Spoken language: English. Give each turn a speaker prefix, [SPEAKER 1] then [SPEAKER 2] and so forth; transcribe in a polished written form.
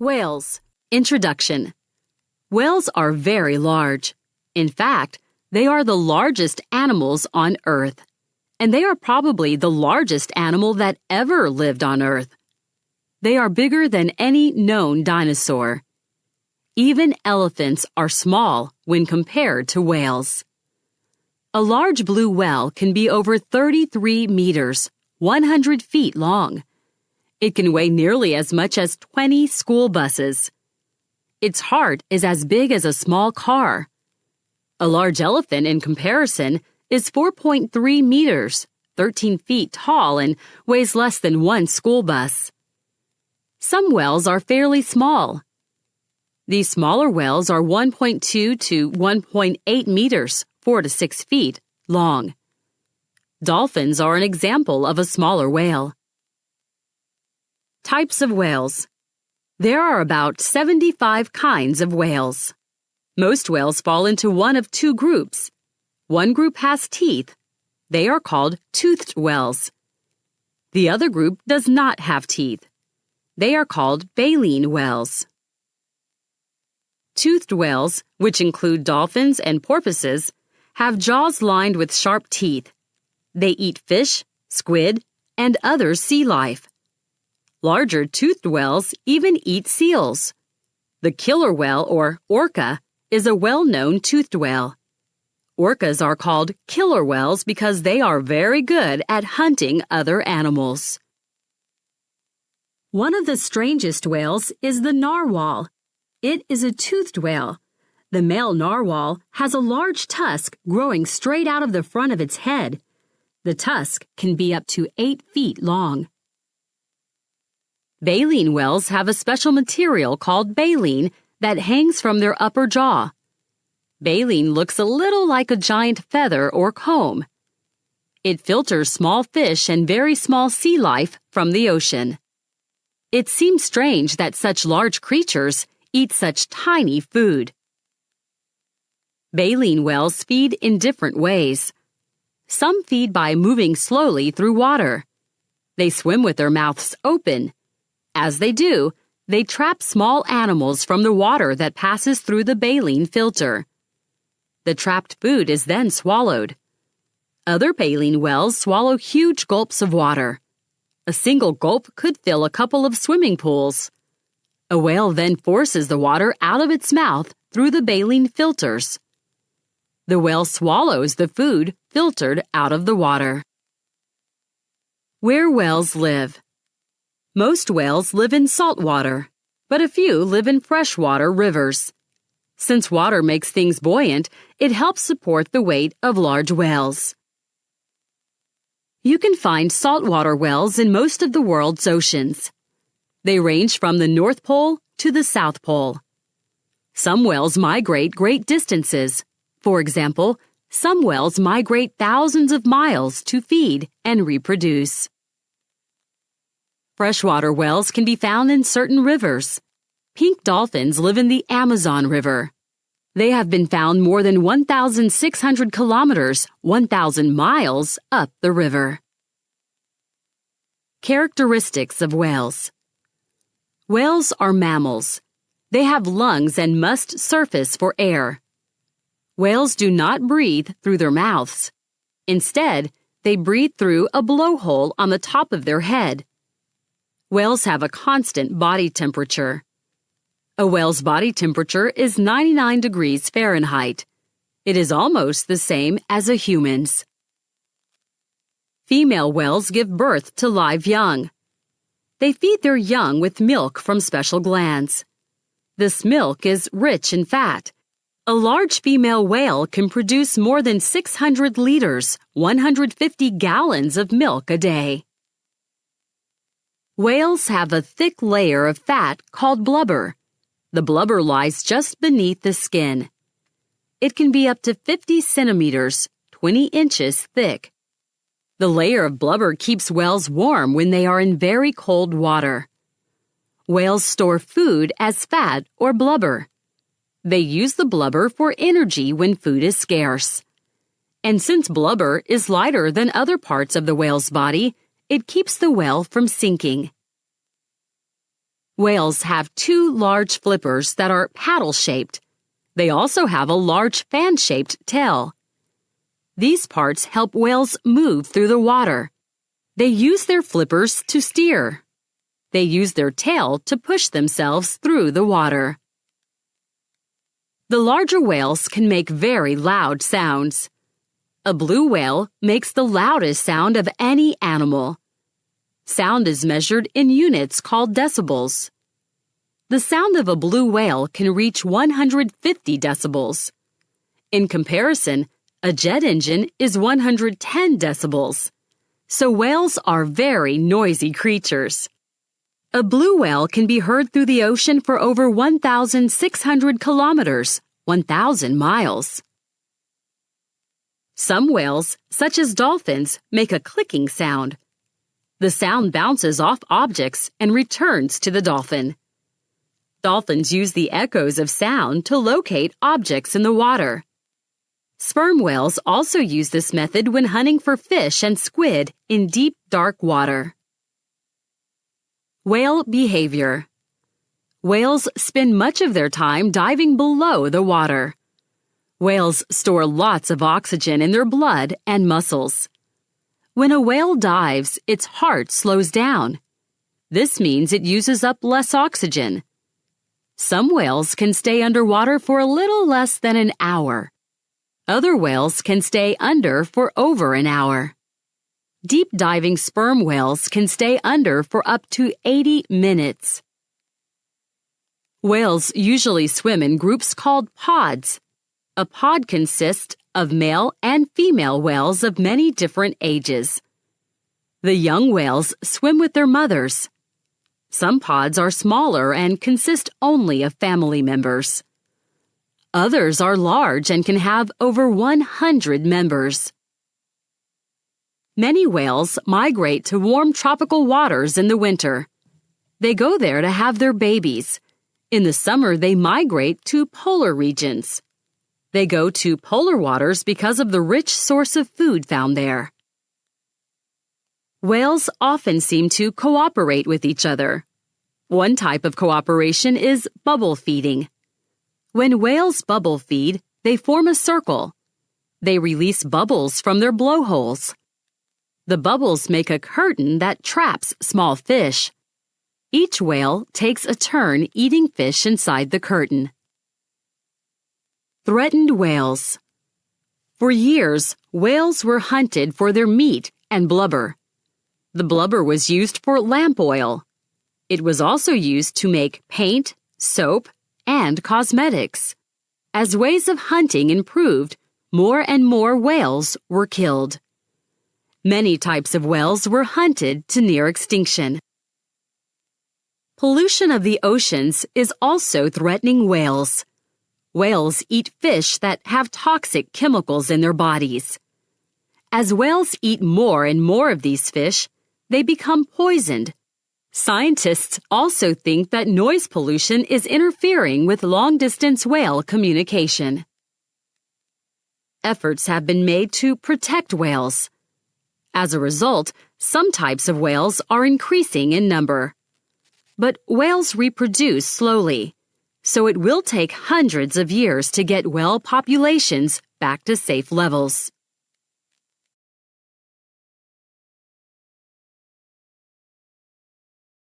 [SPEAKER 1] Whales. Introduction. Whales are very large. In fact, they are the largest animals on Earth, and they are probably the largest animal that ever lived on Earth. They are bigger than any known dinosaur. Even elephants are small when compared to whales. A large blue whale can be over 33 meters, 100 feet long. It can weigh nearly as much as 20 school buses. Its heart is as big as a small car. A large elephant, in comparison, is 4.3 meters, 13 feet tall, and weighs less than one school bus. Some whales are fairly small. These smaller whales are 1.2 to 1.8 meters, 4 to 6 feet, long. Dolphins are an example of a smaller whale. Types of whales. There are about 75 kinds of whales. Most whales fall into one of two groups. One group has teeth. They are called toothed whales. The other group does not have teeth. They are called baleen whales. Toothed whales, which include dolphins and porpoises, have jaws lined with sharp teeth. They eat fish, squid, and other sea life. Larger toothed whales even eat seals. The killer whale, or orca, is a well-known toothed whale. Orcas are called killer whales because they are very good at hunting other animals. One of the strangest whales is the narwhal. It is a toothed whale. The male narwhal has a large tusk growing straight out of the front of its head. The tusk can be up to 8 feet long. Baleen whales have a special material called baleen that hangs from their upper jaw. Baleen looks a little like a giant feather or comb. It filters small fish and very small sea life from the ocean. It seems strange that such large creatures eat such tiny food. Baleen whales feed in different ways. Some feed by moving slowly through water. They swim with their mouths open. As they do, they trap small animals from the water that passes through the baleen filter. The trapped food is then swallowed. Other baleen whales swallow huge gulps of water. A single gulp could fill a couple of swimming pools. A whale then forces the water out of its mouth through the baleen filters. The whale swallows the food filtered out of the water. Where whales live. Most whales live in salt water, but a few live in freshwater rivers. Since water makes things buoyant, it helps support the weight of large whales. You can find saltwater whales in most of the world's oceans. They range from the North Pole to the South Pole. Some whales migrate great distances. For example, some whales migrate thousands of miles to feed and reproduce. Freshwater whales can be found in certain rivers. Pink dolphins live in the Amazon River. They have been found more than 1,600 kilometers, 1,000 miles up the river. Characteristics of whales. Whales are mammals. They have lungs and must surface for air. Whales do not breathe through their mouths. Instead, they breathe through a blowhole on the top of their head. Whales have a constant body temperature. A whale's body temperature is 99 degrees Fahrenheit. It is almost the same as a human's. Female whales give birth to live young. They feed their young with milk from special glands. This milk is rich in fat. A large female whale can produce more than 600 liters, 150 gallons of milk a day. Whales have a thick layer of fat called blubber. The blubber lies just beneath the skin. It can be up to 50 centimeters, 20 inches thick. The layer of blubber keeps whales warm when they are in very cold water. Whales store food as fat or blubber. They use the blubber for energy when food is scarce. And since blubber is lighter than other parts of the whale's body, it keeps the whale from sinking. Whales have two large flippers that are paddle-shaped. They also have a large fan-shaped tail. These parts help whales move through the water. They use their flippers to steer. They use their tail to push themselves through the water. The larger whales can make very loud sounds. A blue whale makes the loudest sound of any animal. Sound is measured in units called decibels. The sound of a blue whale can reach 150 decibels. In comparison, a jet engine is 110 decibels. So whales are very noisy creatures. A blue whale can be heard through the ocean for over 1,600 kilometers, 1,000 miles. Some whales, such as dolphins, make a clicking sound. The sound bounces off objects and returns to the dolphin. Dolphins use the echoes of sound to locate objects in the water. Sperm whales also use this method when hunting for fish and squid in deep, dark water. Whale behavior. Whales spend much of their time diving below the water. Whales store lots of oxygen in their blood and muscles. When a whale dives, its heart slows down. This means it uses up less oxygen. Some whales can stay underwater for a little less than an hour. Other whales can stay under for over an hour. Deep diving sperm whales can stay under for up to 80 minutes. Whales usually swim in groups called pods. A pod consists of male and female whales of many different ages. The young whales swim with their mothers. Some pods are smaller and consist only of family members. Others are large and can have over 100 members. Many whales migrate to warm tropical waters in the winter. They go there to have their babies. In the summer, they migrate to polar regions. They go to polar waters because of the rich source of food found there. Whales often seem to cooperate with each other. One type of cooperation is bubble feeding. When whales bubble feed, they form a circle. They release bubbles from their blowholes. The bubbles make a curtain that traps small fish. Each whale takes a turn eating fish inside the curtain. Threatened whales. For years, whales were hunted for their meat and blubber. The blubber was used for lamp oil. It was also used to make paint, soap, and cosmetics. As ways of hunting improved, more and more whales were killed. Many types of whales were hunted to near extinction. Pollution of the oceans is also threatening whales. Whales eat fish that have toxic chemicals in their bodies. As whales eat more and more of these fish, they become poisoned. Scientists also think that noise pollution is interfering with long-distance whale communication. Efforts have been made to protect whales. As a result, some types of whales are increasing in number. But whales reproduce slowly, so it will take hundreds of years to get whale populations back to safe levels.